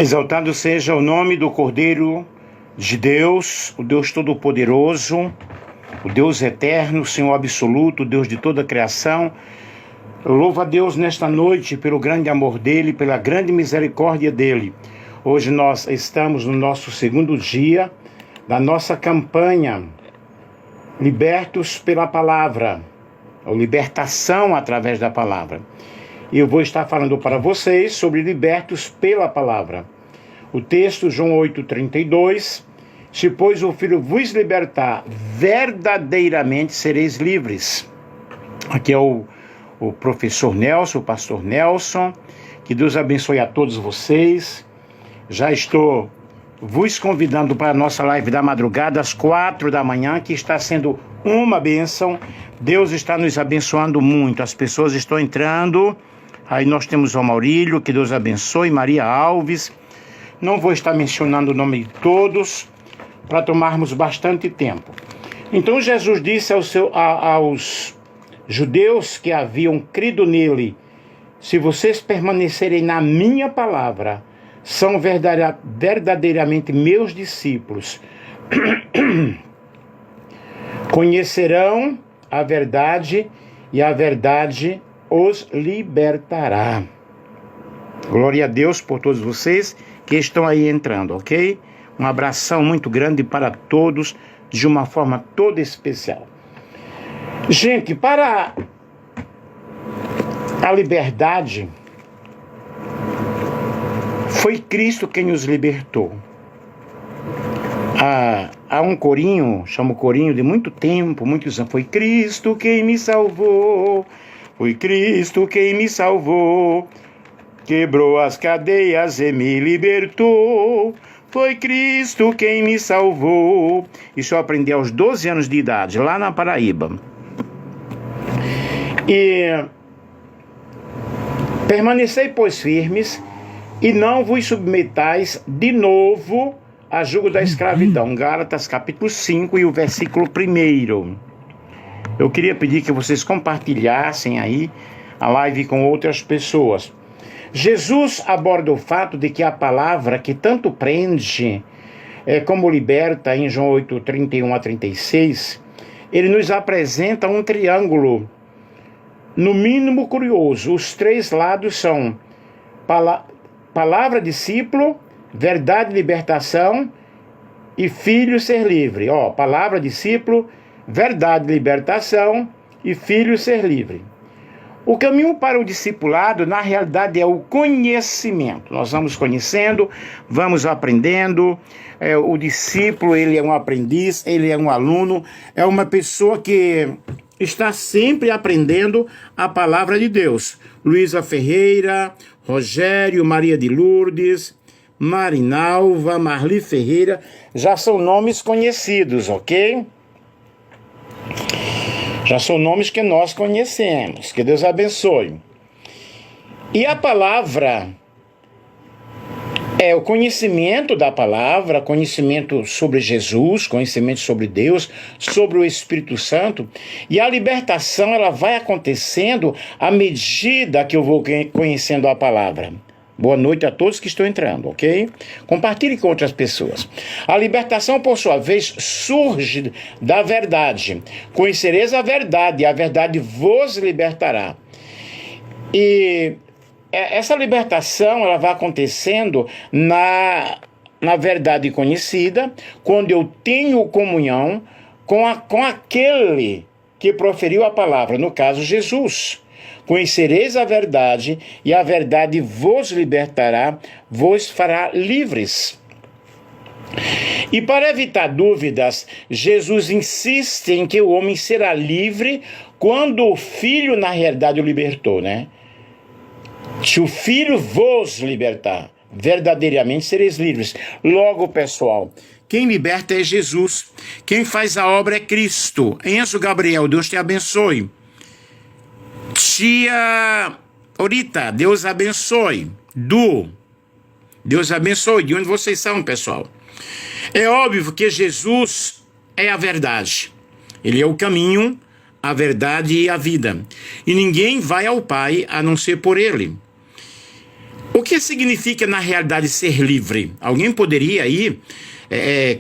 Exaltado seja o nome do Cordeiro de Deus, o Deus Todo-Poderoso, o Deus Eterno, o Senhor Absoluto, o Deus de toda a criação. Louvo a Deus nesta noite pelo grande amor dEle, pela grande misericórdia dEle. Hoje nós estamos no nosso segundo dia da nossa campanha Libertos pela Palavra, ou libertação através da palavra. E eu vou estar falando para vocês sobre libertos pela palavra. O texto, João 8,32, se pois o Filho vos libertar, verdadeiramente sereis livres. Aqui é o professor Nelson, o pastor Nelson. Que Deus abençoe a todos vocês. Já estou vos convidando para a nossa live da madrugada, às 4 da manhã, que está sendo uma bênção. Deus está nos abençoando muito. As pessoas estão entrando. Aí nós temos o Maurílio, que Deus abençoe, Maria Alves. Não vou estar mencionando o nome de todos, para tomarmos bastante tempo. Então Jesus disse aos judeus que haviam crido nele: se vocês permanecerem na minha palavra, são verdadeiramente meus discípulos. Conhecerão a verdade e a verdade os libertará. Glória a Deus por todos vocês que estão aí entrando, ok? Um abração muito grande para todos, de uma forma toda especial. Gente, para a liberdade, foi Cristo quem nos libertou. Há um corinho, chama o corinho de muito tempo, muitos anos. Foi Cristo quem me salvou, foi Cristo quem me salvou, quebrou as cadeias e me libertou. Foi Cristo quem me salvou. Isso eu aprendi aos 12 anos de idade, lá na Paraíba. E permanecei, pois, firmes, e não vos submetais de novo a jugo da escravidão. Gálatas capítulo 5 e o versículo 1. Eu queria pedir que vocês compartilhassem aí a live com outras pessoas. Jesus aborda o fato de que a palavra que tanto prende como liberta, em João 8, 31 a 36, ele nos apresenta um triângulo, no mínimo curioso. Os três lados são palavra, discípulo, verdade, libertação e filho, ser livre. Palavra, discípulo, verdade, libertação e filho, ser livre. O caminho para o discipulado, na realidade, é o conhecimento. Nós vamos conhecendo, vamos aprendendo. O discípulo, ele é um aprendiz, ele é um aluno, é uma pessoa que está sempre aprendendo a palavra de Deus. Luísa Ferreira, Rogério, Maria de Lourdes, Marinalva, Marli Ferreira, já são nomes conhecidos, ok? Já são nomes que nós conhecemos. Que Deus abençoe. E a palavra é o conhecimento da palavra, conhecimento sobre Jesus, conhecimento sobre Deus, sobre o Espírito Santo. E a libertação, ela vai acontecendo à medida que eu vou conhecendo a palavra. Boa noite a todos que estão entrando, ok? Compartilhe com outras pessoas. A libertação, por sua vez, surge da verdade. Conhecereis a verdade vos libertará. E essa libertação, ela vai acontecendo na verdade conhecida, quando eu tenho comunhão com aquele que proferiu a palavra, no caso, Jesus. Conhecereis a verdade, e a verdade vos libertará, vos fará livres. E para evitar dúvidas, Jesus insiste em que o homem será livre quando o Filho, na realidade, o libertou, né? Se o Filho vos libertar, verdadeiramente sereis livres. Logo, pessoal, quem liberta é Jesus. Quem faz a obra é Cristo. Enzo Gabriel, Deus te abençoe. Tia Orita, Deus abençoe. Deus abençoe. De onde vocês são, pessoal? É óbvio que Jesus é a verdade. Ele é o caminho, a verdade e a vida. E ninguém vai ao Pai a não ser por Ele. O que significa na realidade ser livre? Alguém poderia aí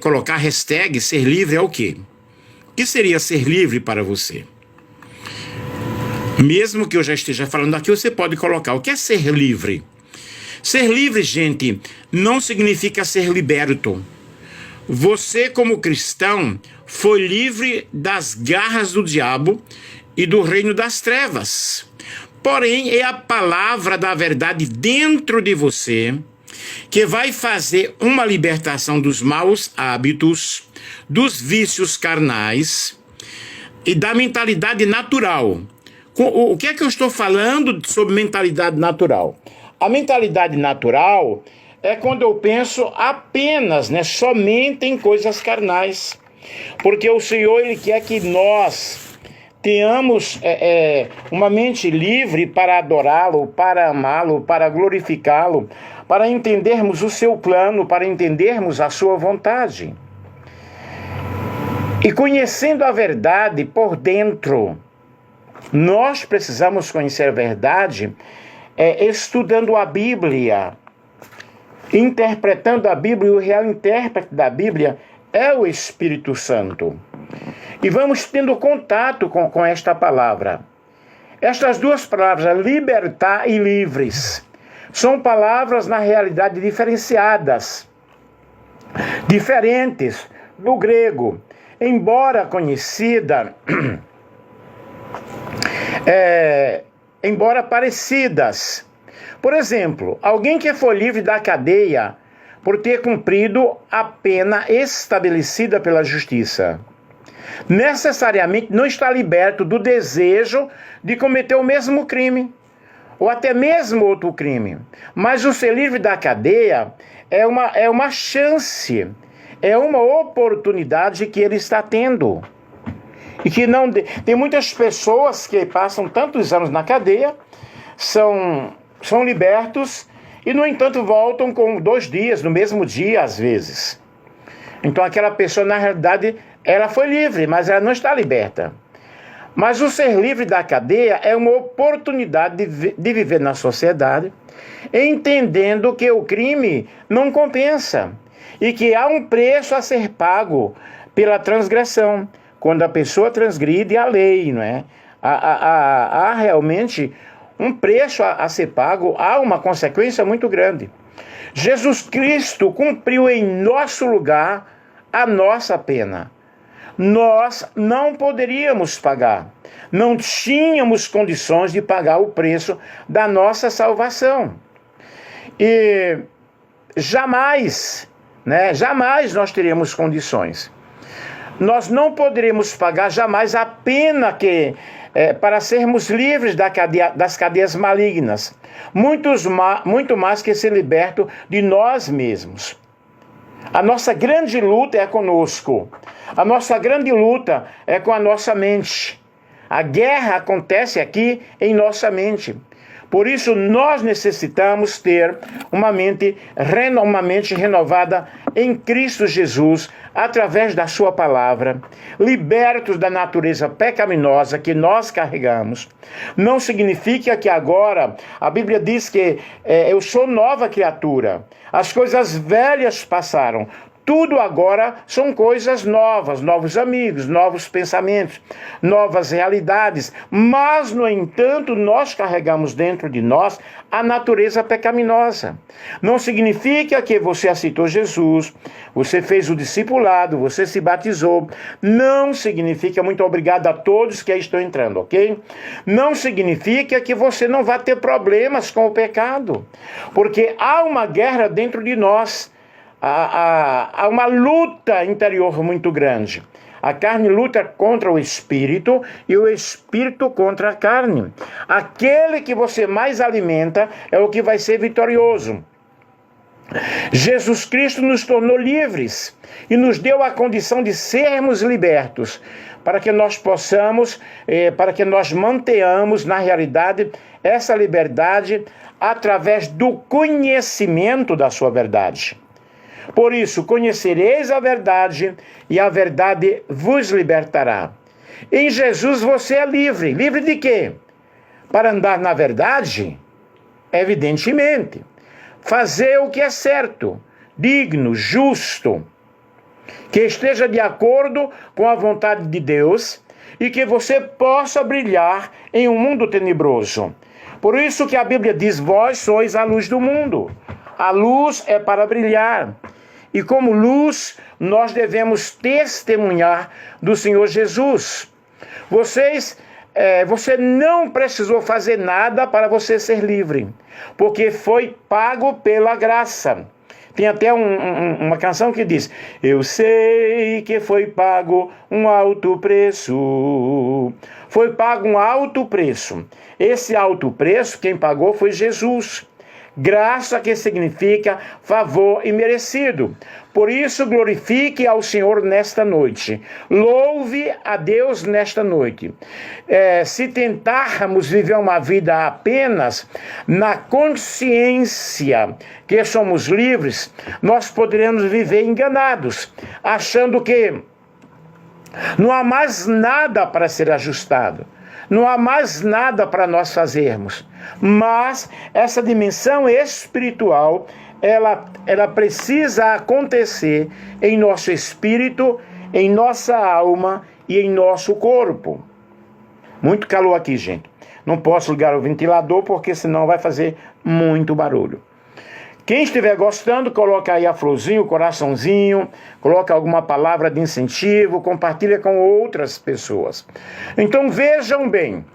colocar a hashtag ser livre é o quê? O que seria ser livre para você? Mesmo que eu já esteja falando aqui, você pode colocar. O que é ser livre? Ser livre, gente, não significa ser liberto. Você, como cristão, foi livre das garras do diabo e do reino das trevas. Porém, é a palavra da verdade dentro de você que vai fazer uma libertação dos maus hábitos, dos vícios carnais e da mentalidade natural. O que é que eu estou falando sobre mentalidade natural? A mentalidade natural é quando eu penso apenas, somente em coisas carnais. Porque o Senhor, Ele quer que nós tenhamos uma mente livre para adorá-lo, para amá-lo, para glorificá-lo, para entendermos o seu plano, para entendermos a sua vontade. E conhecendo a verdade por dentro, nós precisamos conhecer a verdade estudando a Bíblia, interpretando a Bíblia, e o real intérprete da Bíblia é o Espírito Santo. E vamos tendo contato com esta palavra. Estas duas palavras, libertar e livres, são palavras na realidade diferenciadas, diferentes do grego, embora conhecida, embora parecidas. Por exemplo, alguém que foi livre da cadeia por ter cumprido a pena estabelecida pela justiça, necessariamente não está liberto do desejo de cometer o mesmo crime, ou até mesmo outro crime. Mas o ser livre da cadeia é uma chance, é uma oportunidade que ele está tendo. E que não... Tem muitas pessoas que passam tantos anos na cadeia, são libertos, e no entanto voltam com 2 dias, no mesmo dia às vezes. Então aquela pessoa, na realidade, ela foi livre, mas ela não está liberta. Mas o ser livre da cadeia é uma oportunidade de viver na sociedade, entendendo que o crime não compensa e que há um preço a ser pago pela transgressão. Quando a pessoa transgride a lei, não é? Há realmente um preço a ser pago, há uma consequência muito grande. Jesus Cristo cumpriu em nosso lugar a nossa pena. Nós não poderíamos pagar, não tínhamos condições de pagar o preço da nossa salvação. E jamais nós teríamos condições. Nós não poderíamos pagar jamais a pena para sermos livres das cadeias malignas, muito mais que ser liberto de nós mesmos. A nossa grande luta é conosco. A nossa grande luta é com a nossa mente. A guerra acontece aqui em nossa mente. Por isso, nós necessitamos ter uma mente renovada em Cristo Jesus, através da sua palavra, libertos da natureza pecaminosa que nós carregamos. Não significa que agora, a Bíblia diz que eu sou nova criatura, as coisas velhas passaram, tudo agora são coisas novas, novos amigos, novos pensamentos, novas realidades. Mas, no entanto, nós carregamos dentro de nós a natureza pecaminosa. Não significa que você aceitou Jesus, você fez o discipulado, você se batizou. Não significa, muito obrigado a todos que aí estão entrando, ok? Não significa que você não vai ter problemas com o pecado, porque há uma guerra dentro de nós. Há uma luta interior muito grande. A carne luta contra o espírito e o espírito contra a carne. Aquele que você mais alimenta é o que vai ser vitorioso. Jesus Cristo nos tornou livres e nos deu a condição de sermos libertos, para que nós possamos, para que nós mantenhamos na realidade essa liberdade através do conhecimento da sua verdade. Por isso, conhecereis a verdade e a verdade vos libertará. Em Jesus você é livre. Livre de quê? Para andar na verdade? Evidentemente. fazer o que é certo, digno, justo, que esteja de acordo com a vontade de Deus e que você possa brilhar em um mundo tenebroso. Por isso que a Bíblia diz: vós sois a luz do mundo. A luz é para brilhar. E como luz, nós devemos testemunhar do Senhor Jesus. Você não precisou fazer nada para você ser livre, porque foi pago pela graça. Tem até uma canção que diz: eu sei que foi pago um alto preço. Foi pago um alto preço. Esse alto preço, quem pagou foi Jesus. Graça, que significa favor imerecido. Por isso, glorifique ao Senhor nesta noite. Louve a Deus nesta noite. Se tentarmos viver uma vida apenas na consciência que somos livres, nós poderemos viver enganados, achando que não há mais nada para ser ajustado. Não há mais nada para nós fazermos. Mas essa dimensão espiritual, ela precisa acontecer em nosso espírito, em nossa alma e em nosso corpo. Muito calor aqui, gente. Não posso ligar o ventilador porque senão vai fazer muito barulho. Quem estiver gostando, coloca aí a florzinha, o coraçãozinho, coloca alguma palavra de incentivo, compartilha com outras pessoas. Então vejam bem,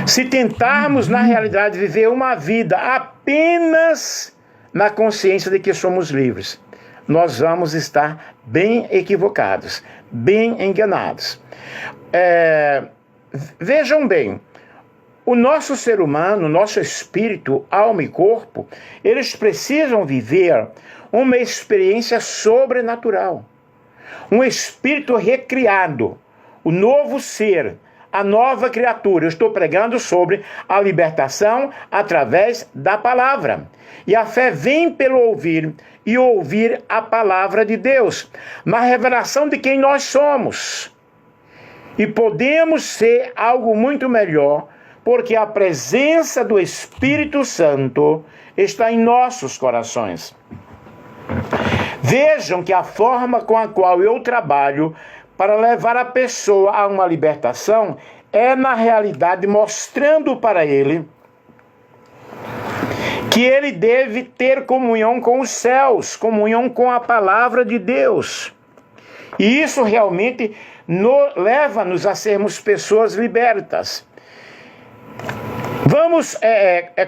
se tentarmos na realidade viver uma vida apenas na consciência de que somos livres, nós vamos estar bem equivocados, bem enganados. Vejam bem, o nosso ser humano, nosso espírito, alma e corpo, eles precisam viver uma experiência sobrenatural. Um espírito recriado, o novo ser, a nova criatura. Eu estou pregando sobre a libertação através da palavra. E a fé vem pelo ouvir, e ouvir a palavra de Deus, na revelação de quem nós somos. E podemos ser algo muito melhor, porque a presença do Espírito Santo está em nossos corações. Vejam que a forma com a qual eu trabalho para levar a pessoa a uma libertação é, na realidade, mostrando para ele que ele deve ter comunhão com os céus, comunhão com a palavra de Deus. E isso realmente leva-nos a sermos pessoas libertas. Vamos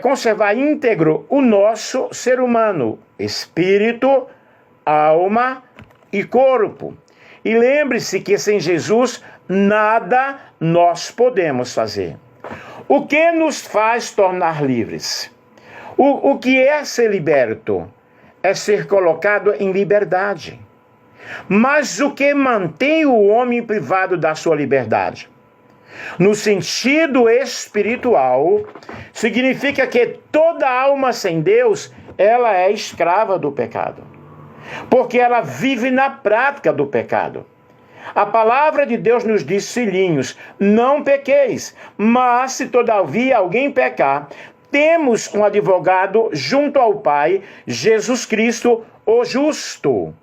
conservar íntegro o nosso ser humano, espírito, alma e corpo. E lembre-se que sem Jesus nada nós podemos fazer. O que nos faz tornar livres? O que é ser liberto? É ser colocado em liberdade. Mas o que mantém o homem privado da sua liberdade? No sentido espiritual, significa que toda alma sem Deus, ela é escrava do pecado. Porque ela vive na prática do pecado. A palavra de Deus nos diz, filhinhos, não pequeis, mas se todavia alguém pecar, temos um advogado junto ao Pai, Jesus Cristo, o justo.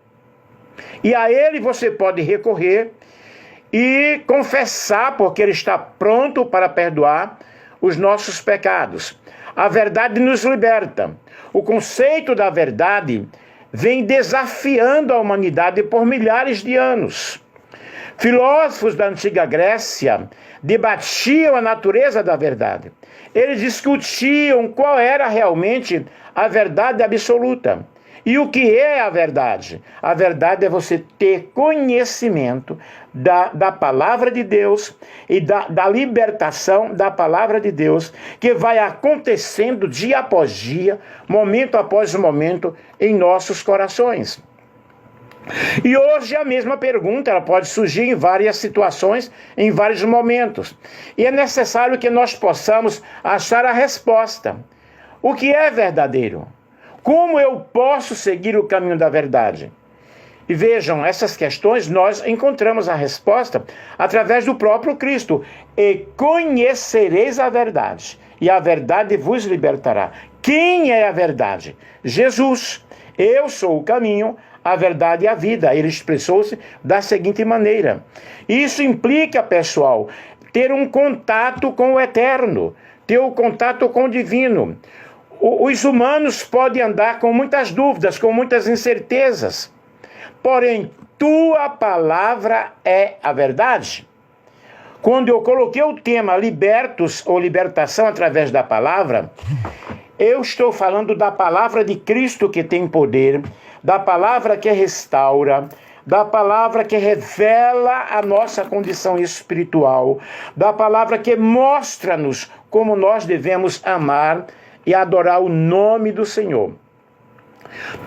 E a ele você pode recorrer e confessar, porque ele está pronto para perdoar os nossos pecados. A verdade nos liberta. O conceito da verdade vem desafiando a humanidade por milhares de anos. Filósofos da antiga Grécia debatiam a natureza da verdade. Eles discutiam qual era realmente a verdade absoluta. E o que é a verdade? A verdade é você ter conhecimento da palavra de Deus e da libertação da palavra de Deus, que vai acontecendo dia após dia, momento após momento, em nossos corações. E hoje a mesma pergunta, ela pode surgir em várias situações, em vários momentos. E é necessário que nós possamos achar a resposta. O que é verdadeiro? Como eu posso seguir o caminho da verdade? E vejam, essas questões nós encontramos a resposta através do próprio Cristo. E conhecereis a verdade, e a verdade vos libertará. Quem é a verdade? Jesus. Eu sou o caminho, a verdade e a vida. Ele expressou-se da seguinte maneira. Isso implica, pessoal, ter um contato com o eterno, ter um contato com o divino. Os humanos podem andar com muitas dúvidas, com muitas incertezas. Porém, tua palavra é a verdade. Quando eu coloquei o tema libertos ou libertação através da palavra, eu estou falando da palavra de Cristo que tem poder, da palavra que restaura, da palavra que revela a nossa condição espiritual, da palavra que mostra-nos como nós devemos amar e adorar o nome do Senhor.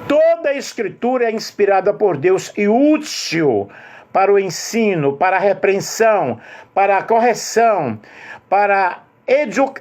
Toda a Escritura é inspirada por Deus e útil para o ensino, para a repreensão, para a correção, para a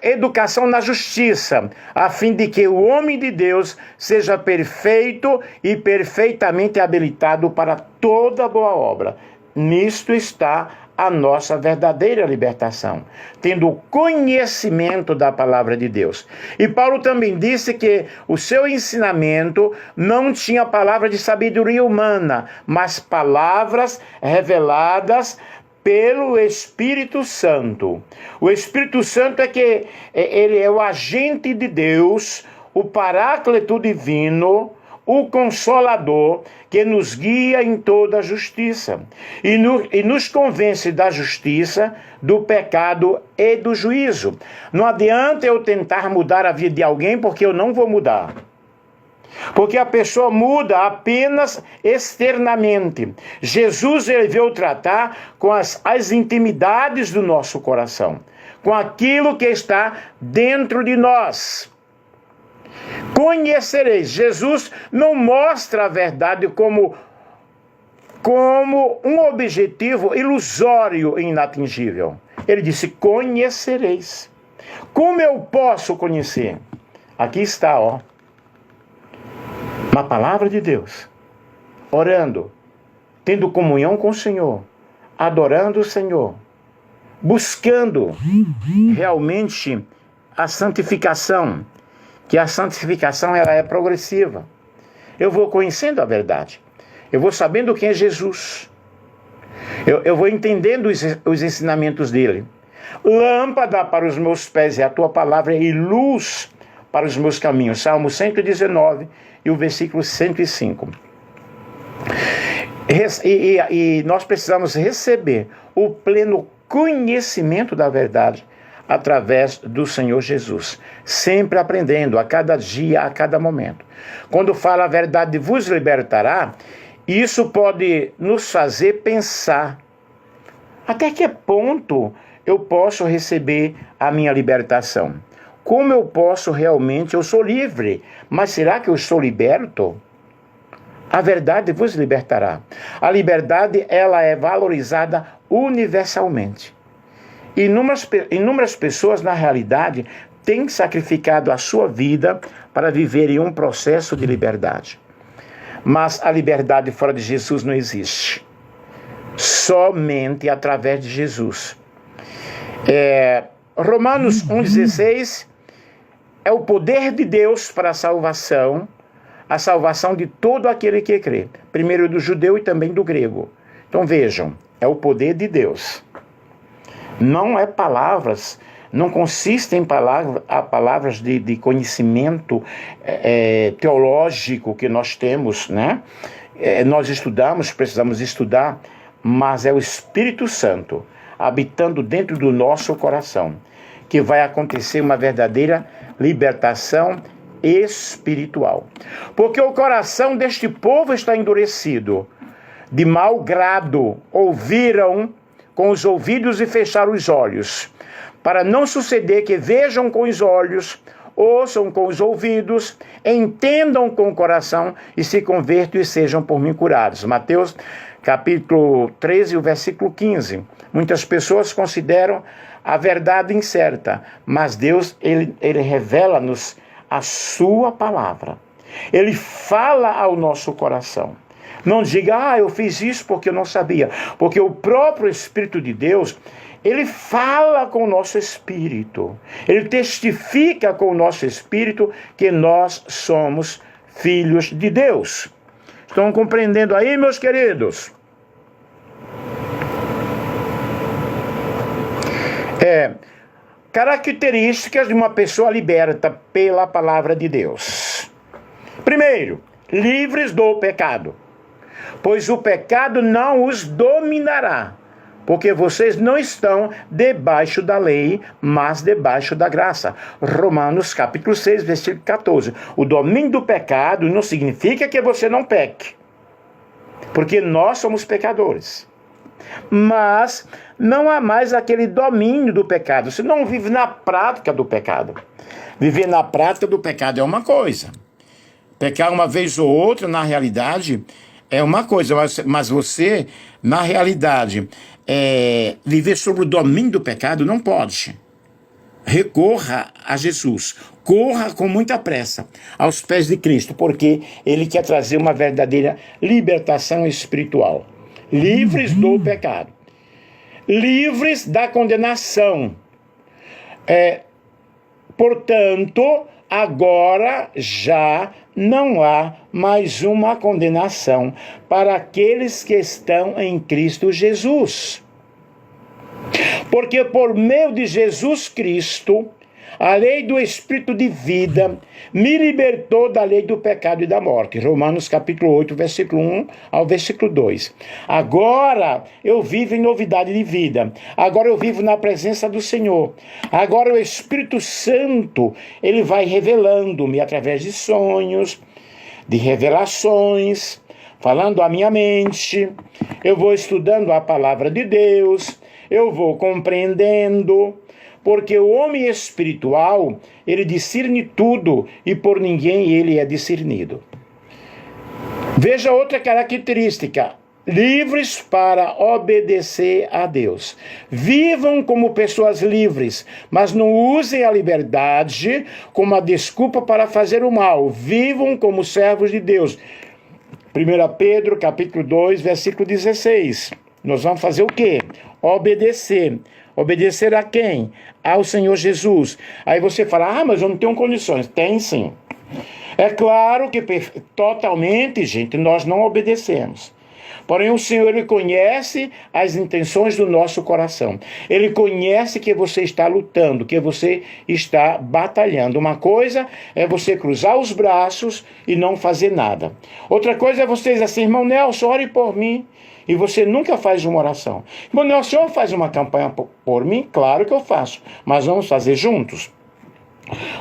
educação na justiça, a fim de que o homem de Deus seja perfeito e perfeitamente habilitado para toda boa obra. Nisto está a nossa verdadeira libertação, tendo o conhecimento da palavra de Deus. E Paulo também disse que o seu ensinamento não tinha palavra de sabedoria humana, mas palavras reveladas pelo Espírito Santo. O Espírito Santo ele é o agente de Deus, o Paráclito divino, o Consolador, que nos guia em toda a justiça e nos convence da justiça, do pecado e do juízo. Não adianta eu tentar mudar a vida de alguém, porque eu não vou mudar. Porque a pessoa muda apenas externamente. Jesus, ele veio tratar com as intimidades do nosso coração, com aquilo que está dentro de nós. Conhecereis. Jesus não mostra a verdade como um objetivo ilusório e inatingível. Ele disse: conhecereis. Como eu posso conhecer? Aqui está, ó. Na palavra de Deus, orando, tendo comunhão com o Senhor, adorando o Senhor, buscando realmente a santificação, que a santificação ela é progressiva. Eu vou conhecendo a verdade, eu vou sabendo quem é Jesus, eu vou entendendo os ensinamentos dele. Lâmpada para os meus pés é a tua palavra e luz para os meus caminhos. Salmo 119 e o versículo 105. E nós precisamos receber o pleno conhecimento da verdade através do Senhor Jesus, sempre aprendendo a cada dia, a cada momento. Quando fala a verdade vos libertará, isso pode nos fazer pensar até que ponto eu posso receber a minha libertação. Como eu posso realmente, eu sou livre, mas será que eu estou liberto? A verdade vos libertará. A liberdade, ela é valorizada universalmente. Inúmeras pessoas, na realidade, têm sacrificado a sua vida para viverem um processo de liberdade. Mas a liberdade fora de Jesus não existe. Somente através de Jesus. Romanos 1,16 é o poder de Deus para a salvação de todo aquele que crê. Primeiro do judeu e também do grego. Então vejam, é o poder de Deus. Não é palavras, não consiste em palavras de conhecimento teológico que nós temos, né? Nós estudamos, precisamos estudar, mas é o Espírito Santo habitando dentro do nosso coração que vai acontecer uma verdadeira libertação espiritual. Porque o coração deste povo está endurecido. De mau grado ouviram com os ouvidos e fecharam os olhos, para não suceder que vejam com os olhos, ouçam com os ouvidos, entendam com o coração e se convertam e sejam por mim curados. Mateus capítulo 13, o versículo 15. Muitas pessoas consideram a verdade incerta, mas Deus, ele revela-nos a sua palavra. Ele fala ao nosso coração. Não diga, eu fiz isso porque eu não sabia. Porque o próprio Espírito de Deus, ele fala com o nosso espírito. Ele testifica com o nosso espírito que nós somos filhos de Deus. Estão compreendendo aí, meus queridos? Características de uma pessoa liberta pela palavra de Deus. Primeiro, livres do pecado. Pois o pecado não os dominará, porque vocês não estão debaixo da lei, mas debaixo da graça. Romanos capítulo 6, versículo 14. O domínio do pecado não significa que você não peque, porque nós somos pecadores. Mas não há mais aquele domínio do pecado. Você não vive na prática do pecado. Viver na prática do pecado é uma coisa. Pecar uma vez ou outra, na realidade, é uma coisa. Mas você, na realidade, viver sob o domínio do pecado não pode. Recorra a Jesus. Corra com muita pressa aos pés de Cristo, porque Ele quer trazer uma verdadeira libertação espiritual. Livres do pecado. Livres da condenação. Portanto, agora já não há mais uma condenação para aqueles que estão em Cristo Jesus. Porque por meio de Jesus Cristo, a lei do Espírito de vida me libertou da lei do pecado e da morte. Romanos capítulo 8, versículo 1 ao versículo 2. Agora eu vivo em novidade de vida. Agora eu vivo na presença do Senhor. Agora o Espírito Santo, ele vai revelando-me através de sonhos, de revelações, falando à minha mente. Eu vou estudando a palavra de Deus. Eu vou compreendendo. Porque o homem espiritual, ele discerne tudo e por ninguém ele é discernido. Veja outra característica. Livres para obedecer a Deus. Vivam como pessoas livres, mas não usem a liberdade como a desculpa para fazer o mal. Vivam como servos de Deus. 1 Pedro, capítulo 2, versículo 16. Nós vamos fazer o quê? Obedecer. Obedecer a quem? Ao Senhor Jesus. Aí você fala, mas eu não tenho condições. Tem sim. É claro que totalmente, gente, nós não obedecemos. Porém, o Senhor, Ele conhece as intenções do nosso coração. Ele conhece que você está lutando, que você está batalhando. Uma coisa é você cruzar os braços e não fazer nada. Outra coisa é você dizer assim, irmão Nelson, ore por mim. E você nunca faz uma oração. Irmão Nelson, o senhor faz uma campanha por mim? Claro que eu faço. Mas vamos fazer juntos?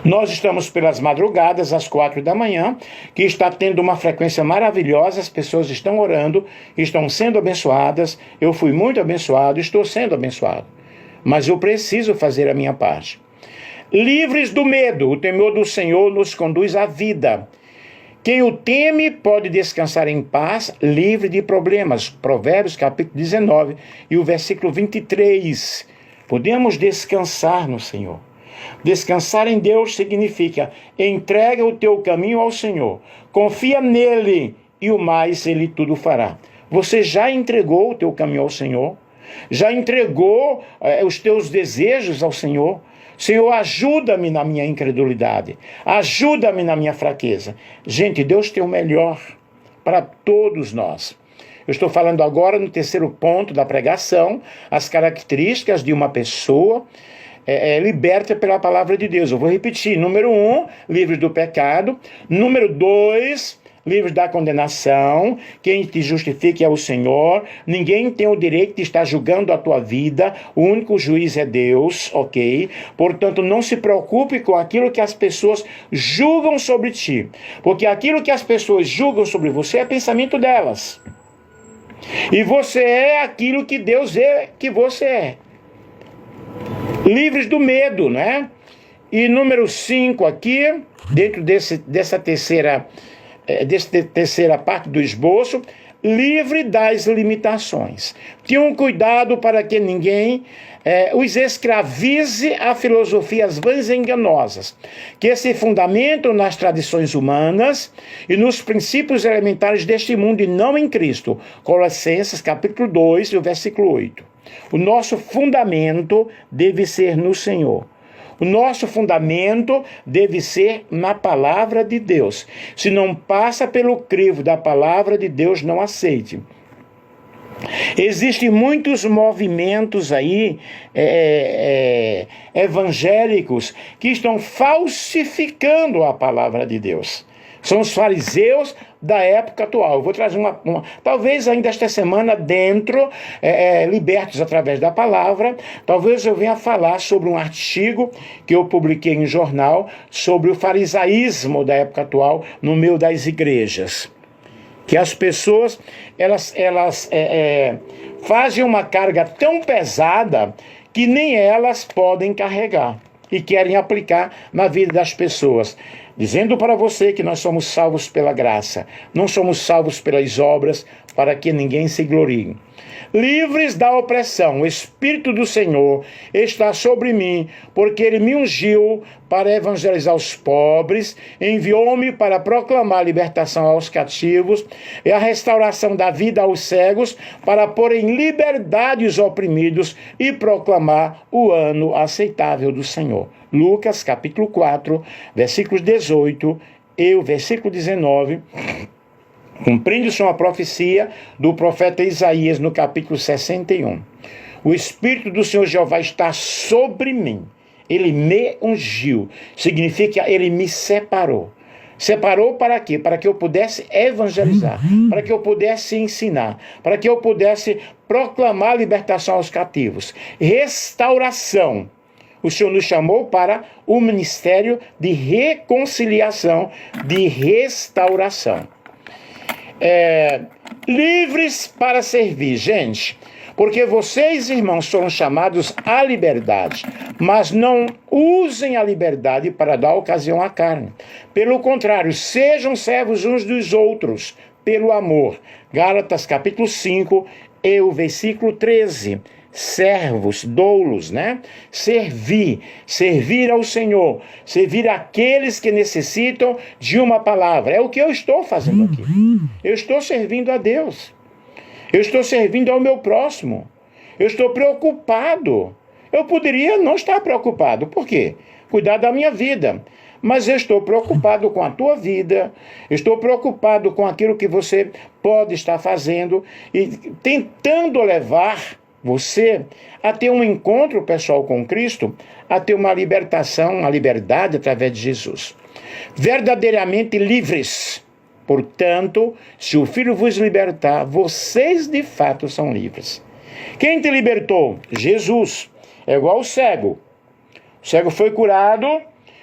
Nós estamos pelas madrugadas, às 4 da manhã, que está tendo uma frequência maravilhosa, as pessoas estão orando, estão sendo abençoadas, eu fui muito abençoado, estou sendo abençoado. Mas eu preciso fazer a minha parte. Livres do medo, o temor do Senhor nos conduz à vida. Quem o teme pode descansar em paz, livre de problemas. Provérbios capítulo 19 e o versículo 23. Podemos descansar no Senhor. Descansar em Deus significa entrega o teu caminho ao Senhor. Confia nele e o mais ele tudo fará. Você já entregou o teu caminho ao Senhor? Já entregou os teus desejos ao Senhor? Senhor, ajuda-me na minha incredulidade. Ajuda-me na minha fraqueza. Gente, Deus tem o melhor para todos nós. Eu estou falando agora no terceiro ponto da pregação, as características de uma pessoa liberta pela palavra de Deus. Eu vou repetir. Número 1, livres do pecado. Número 2, livres da condenação. Quem te justifica é o Senhor. Ninguém tem o direito de estar julgando a tua vida. O único juiz é Deus, ok? Portanto, não se preocupe com aquilo que as pessoas julgam sobre ti. Porque aquilo que as pessoas julgam sobre você é pensamento delas. E você é aquilo que Deus é que você é. Livres do medo, né? E número 5 aqui, dentro dessa terceira parte do esboço, livre das limitações. Tenham cuidado para que ninguém os escravize a filosofias vãs e enganosas, que se fundamentam nas tradições humanas e nos princípios elementares deste mundo e não em Cristo. Colossenses capítulo 2, versículo 8. O nosso fundamento deve ser no Senhor. O nosso fundamento deve ser na palavra de Deus. Se não passa pelo crivo da palavra de Deus, não aceite. Existem muitos movimentos aí evangélicos que estão falsificando a palavra de Deus. São os da época atual. Eu vou trazer talvez ainda esta semana libertos através da palavra, talvez eu venha falar sobre um artigo que eu publiquei em jornal sobre o farisaísmo da época atual no meio das igrejas. Que as pessoas, elas fazem uma carga tão pesada que nem elas podem carregar e querem aplicar na vida das pessoas. Dizendo para você que nós somos salvos pela graça, não somos salvos pelas obras, para que ninguém se glorie. Livres da opressão, o Espírito do Senhor está sobre mim, porque Ele me ungiu para evangelizar os pobres, enviou-me para proclamar a libertação aos cativos e a restauração da vida aos cegos, para pôr em liberdade os oprimidos e proclamar o ano aceitável do Senhor. Lucas capítulo 4, versículos 18 e o versículo 19, cumprindo-se uma profecia do profeta Isaías no capítulo 61. O Espírito do Senhor Jeová está sobre mim. Ele me ungiu. Significa ele me separou. Separou para quê? Para que eu pudesse evangelizar, para que eu pudesse ensinar, para que eu pudesse proclamar a libertação aos cativos. Restauração. O Senhor nos chamou para o ministério de reconciliação, de restauração. Livres para servir, gente, porque vocês, irmãos, foram chamados à liberdade, mas não usem a liberdade para dar ocasião à carne. Pelo contrário, sejam servos uns dos outros, pelo amor. Gálatas capítulo 5 e o versículo 13. Servos, doulos, né? Servir ao Senhor, servir aqueles que necessitam de uma palavra. É o que eu estou fazendo aqui. Eu estou servindo a Deus. Eu estou servindo ao meu próximo. Eu estou preocupado. Eu poderia não estar preocupado. Por quê? Cuidar da minha vida. Mas eu estou preocupado com a tua vida. Eu estou preocupado com aquilo que você pode estar fazendo e tentando levar você a ter um encontro pessoal com Cristo, a ter uma libertação, uma liberdade através de Jesus. Verdadeiramente livres. Portanto, se o Filho vos libertar, vocês de fato são livres. Quem te libertou? Jesus. É igual o cego. O cego foi curado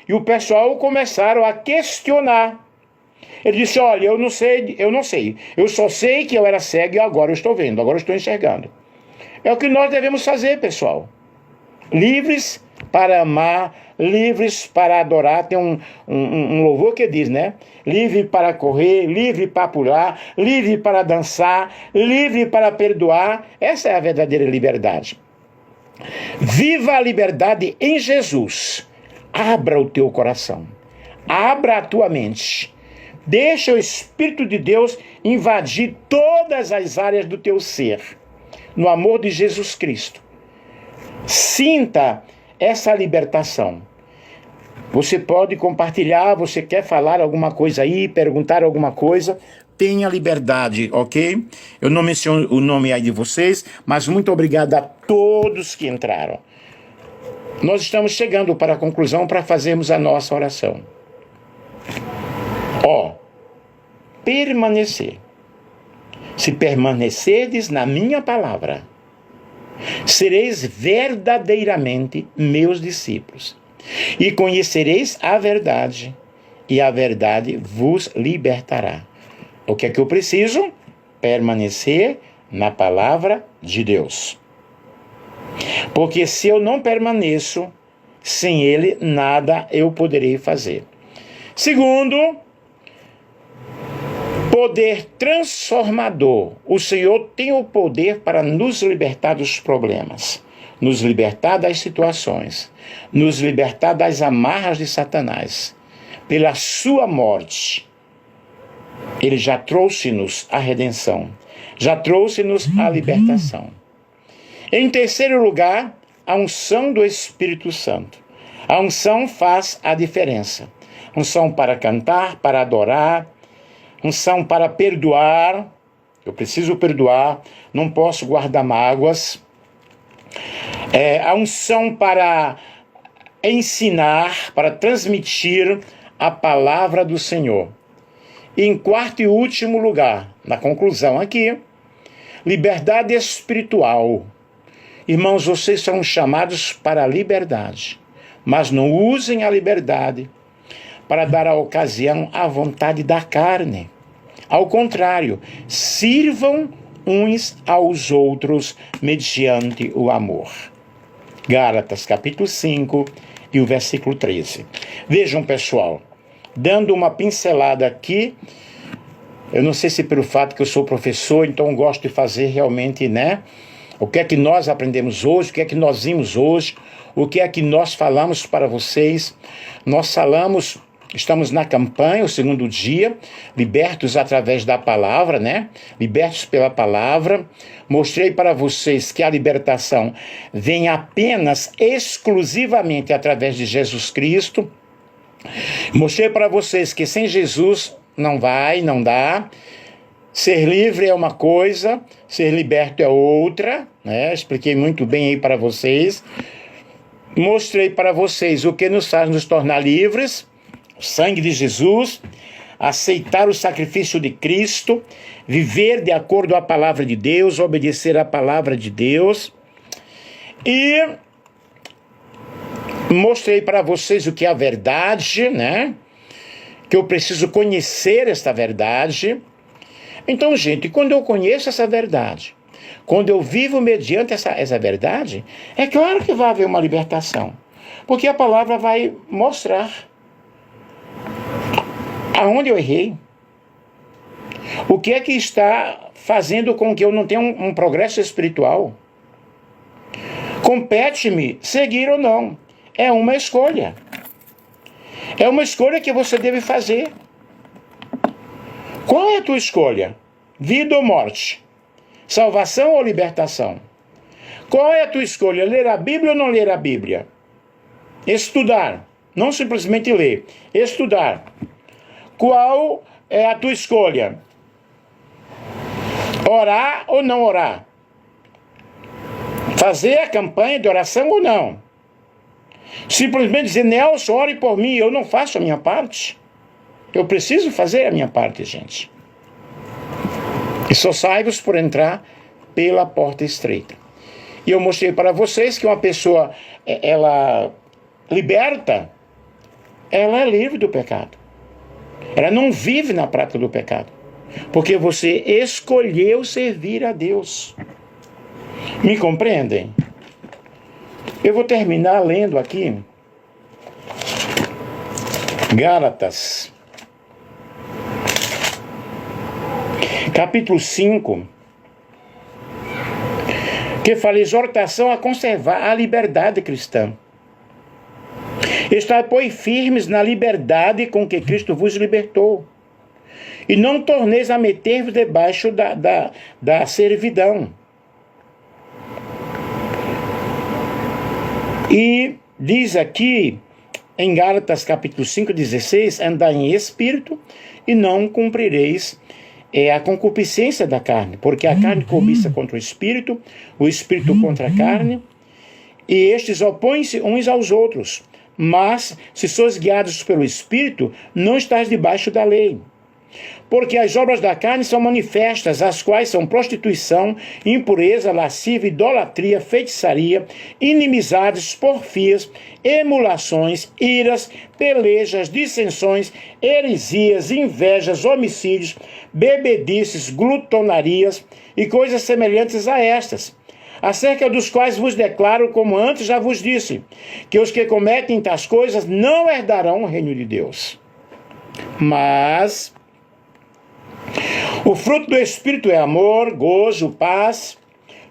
e o pessoal começaram a questionar. Ele disse, olha, eu não sei. Eu só sei que eu era cego e agora eu estou vendo, agora eu estou enxergando. É o que nós devemos fazer, pessoal. Livres para amar, livres para adorar. Tem um louvor que diz, né? Livre para correr, livre para pular, livre para dançar, livre para perdoar. Essa é a verdadeira liberdade. Viva a liberdade em Jesus. Abra o teu coração. Abra a tua mente. Deixa o Espírito de Deus invadir todas as áreas do teu ser. No amor de Jesus Cristo. Sinta essa libertação. Você pode compartilhar, você quer falar alguma coisa aí, perguntar alguma coisa, tenha liberdade, ok? Eu não menciono o nome aí de vocês, mas muito obrigado a todos que entraram. Nós estamos chegando para a conclusão para fazermos a nossa oração. Permanecer. Se permanecerdes na minha palavra, sereis verdadeiramente meus discípulos, e conhecereis a verdade, e a verdade vos libertará. O que é que eu preciso? Permanecer na palavra de Deus. Porque se eu não permaneço, sem Ele, nada eu poderei fazer. Segundo, poder transformador. O Senhor tem o poder para nos libertar dos problemas, nos libertar das situações, nos libertar das amarras de Satanás. Pela sua morte, Ele já trouxe-nos a redenção, já trouxe-nos a libertação. Em terceiro lugar, a unção do Espírito Santo. A unção faz a diferença. Unção para cantar, para adorar, unção para perdoar. Eu preciso perdoar, não posso guardar mágoas. A unção para ensinar, para transmitir a palavra do Senhor. E em quarto e último lugar, na conclusão aqui, liberdade espiritual. Irmãos, vocês são chamados para a liberdade, mas não usem a liberdade para dar a ocasião à vontade da carne. Ao contrário, sirvam uns aos outros mediante o amor. Gálatas, capítulo 5 e o versículo 13. Vejam, pessoal, dando uma pincelada aqui, eu não sei se pelo fato que eu sou professor, então gosto de fazer realmente, o que é que nós aprendemos hoje, o que é que nós vimos hoje, o que é que nós falamos para vocês. Nós falamos, estamos na campanha, o segundo dia, libertos através da palavra, libertos pela palavra. Mostrei para vocês que a libertação vem apenas, exclusivamente através de Jesus Cristo. Mostrei para vocês que sem Jesus não dá. Ser livre é uma coisa, ser liberto é outra, Expliquei muito bem aí para vocês. Mostrei para vocês o que nos faz nos tornar livres, o sangue de Jesus, aceitar o sacrifício de Cristo, viver de acordo com a palavra de Deus, obedecer à palavra de Deus. E mostrei para vocês o que é a verdade, que eu preciso conhecer esta verdade. Então, gente, quando eu conheço essa verdade, quando eu vivo mediante essa verdade, é claro que vai haver uma libertação. Porque a palavra vai mostrar aonde eu errei. O que é que está fazendo com que eu não tenha um progresso espiritual? Compete-me seguir ou não. É uma escolha. É uma escolha que você deve fazer. Qual é a tua escolha? Vida ou morte? Salvação ou libertação? Qual é a tua escolha? Ler a Bíblia ou não ler a Bíblia? Estudar. Não simplesmente ler. Estudar. Qual é a tua escolha? Orar ou não orar? Fazer a campanha de oração ou não? Simplesmente dizer, Nelson, ore por mim, eu não faço a minha parte. Eu preciso fazer a minha parte, gente. E só saio por entrar pela porta estreita. E eu mostrei para vocês que uma pessoa, ela liberta, ela é livre do pecado. Ela não vive na prática do pecado. Porque você escolheu servir a Deus. Me compreendem? Eu vou terminar lendo aqui Gálatas, capítulo 5, que fala exortação a conservar a liberdade cristã. Estai, pois, firmes na liberdade com que Cristo vos libertou, e não torneis a meter-vos debaixo da servidão. E diz aqui, em Gálatas capítulo 5, 16, andai em espírito e não cumprireis a concupiscência da carne, porque a carne cobiça contra o espírito contra a carne, e estes opõem-se uns aos outros. Mas, se sois guiados pelo Espírito, não estáis debaixo da lei. Porque as obras da carne são manifestas, as quais são prostituição, impureza, lascívia, idolatria, feitiçaria, inimizades, porfias, emulações, iras, pelejas, dissensões, heresias, invejas, homicídios, bebedices, glutonarias e coisas semelhantes a estas, acerca dos quais vos declaro, como antes já vos disse, que os que cometem tais coisas não herdarão o reino de Deus. Mas O fruto do Espírito é amor, gozo, paz,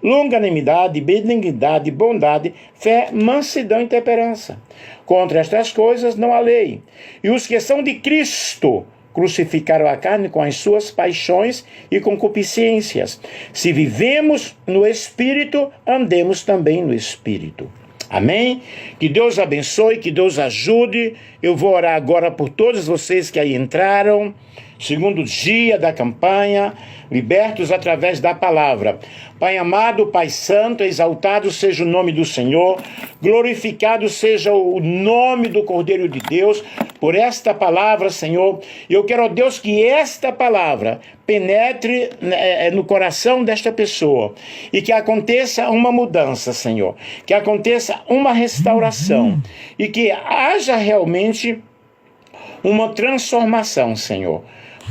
longanimidade, benignidade, bondade, fé, mansidão e temperança. Contra estas coisas não há lei. E os que são de Cristo crucificaram a carne com as suas paixões e concupiscências. Se vivemos no Espírito, andemos também no Espírito. Amém? Que Deus abençoe, que Deus ajude. Eu vou orar agora por todos vocês que aí entraram. Segundo dia da campanha, libertos através da palavra. Pai amado, Pai santo, exaltado seja o nome do Senhor, glorificado seja o nome do Cordeiro de Deus por esta palavra, Senhor. Eu quero, ó Deus, que esta palavra penetre no coração desta pessoa e que aconteça uma mudança, Senhor, que aconteça uma restauração e que haja realmente uma transformação, Senhor.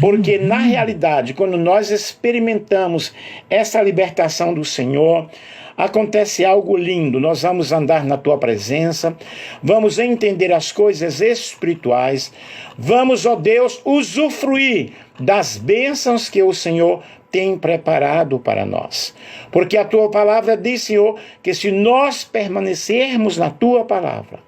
Porque, na realidade, quando nós experimentamos essa libertação do Senhor, acontece algo lindo. Nós vamos andar na Tua presença, vamos entender as coisas espirituais, vamos, ó Deus, usufruir das bênçãos que o Senhor tem preparado para nós. Porque a Tua palavra diz, Senhor, que se nós permanecermos na Tua palavra,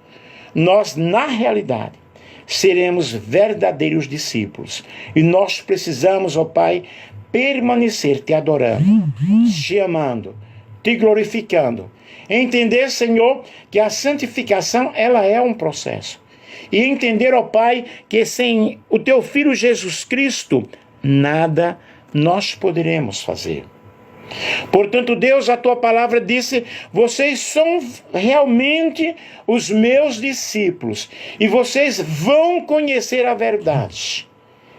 nós, na realidade, seremos verdadeiros discípulos. E nós precisamos, ó Pai, permanecer te adorando, te amando, te glorificando. Entender, Senhor, que a santificação, ela é um processo. E entender, ó Pai, que sem o Teu Filho Jesus Cristo, nada nós poderemos fazer. Portanto, Deus, a Tua palavra disse, vocês são realmente os meus discípulos e vocês vão conhecer a verdade.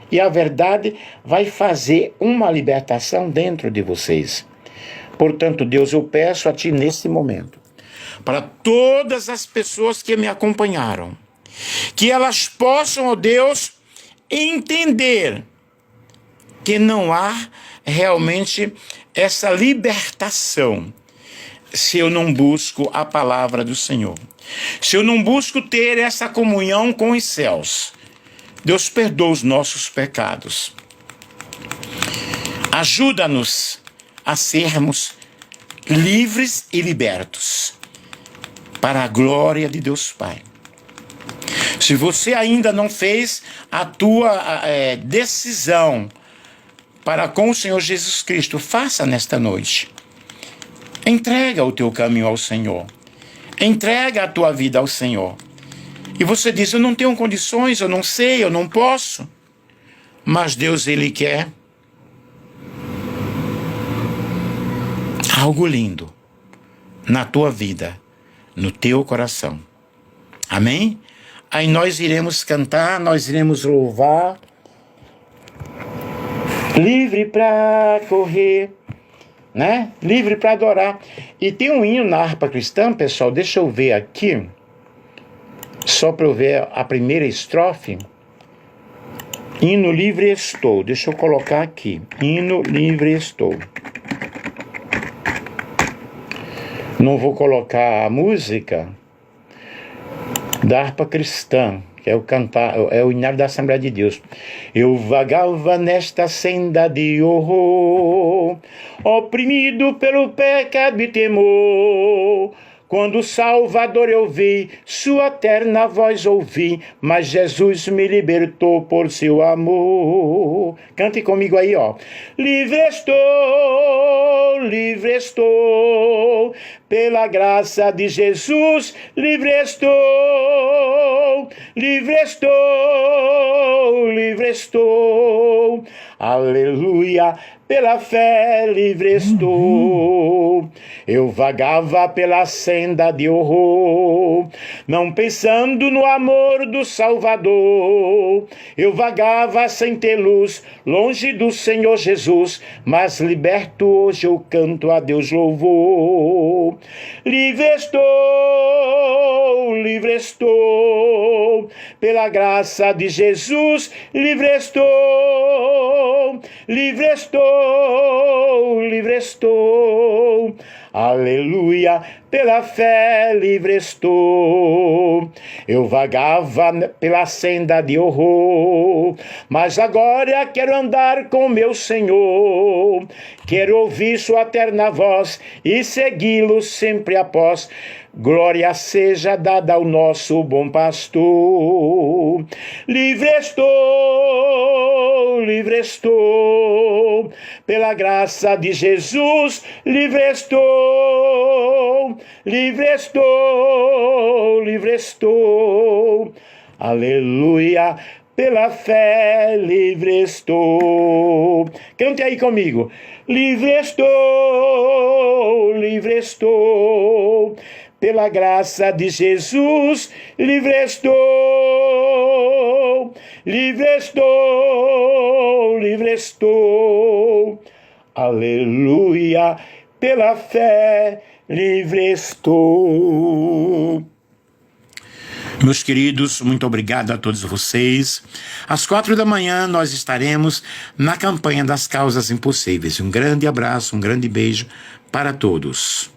E a verdade vai fazer uma libertação dentro de vocês. Portanto, Deus, eu peço a Ti nesse momento, para todas as pessoas que me acompanharam, que elas possam, ó Deus, entender que não há realmente essa libertação se eu não busco a palavra do Senhor, se eu não busco ter essa comunhão com os céus. Deus, perdoa os nossos pecados, ajuda-nos a sermos livres e libertos para a glória de Deus Pai. Se você ainda não fez a tua decisão para com o Senhor Jesus Cristo, faça nesta noite. Entrega o teu caminho ao Senhor. Entrega a tua vida ao Senhor. E você diz, eu não tenho condições, eu não sei, eu não posso. Mas Deus, Ele quer algo lindo na tua vida, no teu coração. Amém? Aí nós iremos cantar, nós iremos louvar. Livre para correr, né? Livre para adorar. E tem um hino na harpa cristã, pessoal, deixa eu ver aqui, só para eu ver a primeira estrofe. Hino livre estou, deixa eu colocar aqui, hino livre estou. Não vou colocar a música da harpa cristã, que é o hinário da Assembleia de Deus. Eu vagava nesta senda de horror, oprimido pelo pecado e temor. Quando o Salvador eu vi, sua terna voz ouvi, mas Jesus me libertou por seu amor. Cante comigo aí, ó. Livre estou, pela graça de Jesus, livre estou, livre estou, livre estou. Aleluia, pela fé livre estou. Eu vagava pela senda de horror, não pensando no amor do Salvador. Eu vagava sem ter luz, longe do Senhor Jesus, mas liberto hoje eu canto a Deus louvor. Livre estou, pela graça de Jesus, livre estou, livre estou, livre estou. Aleluia, pela fé livre estou. Eu vagava pela senda de horror, mas agora quero andar com meu Senhor. Quero ouvir sua terna voz e segui-lo sempre após. Glória seja dada ao nosso bom pastor. Livre estou, pela graça de Jesus, livre estou, livre estou, livre estou. Aleluia, pela fé livre estou. Cante aí comigo. Livre estou, pela graça de Jesus, livre estou, livre estou, livre estou. Aleluia, pela fé livre estou. Meus queridos, muito obrigado a todos vocês. Às 4h nós estaremos na campanha das causas impossíveis. Um grande abraço, um grande beijo para todos.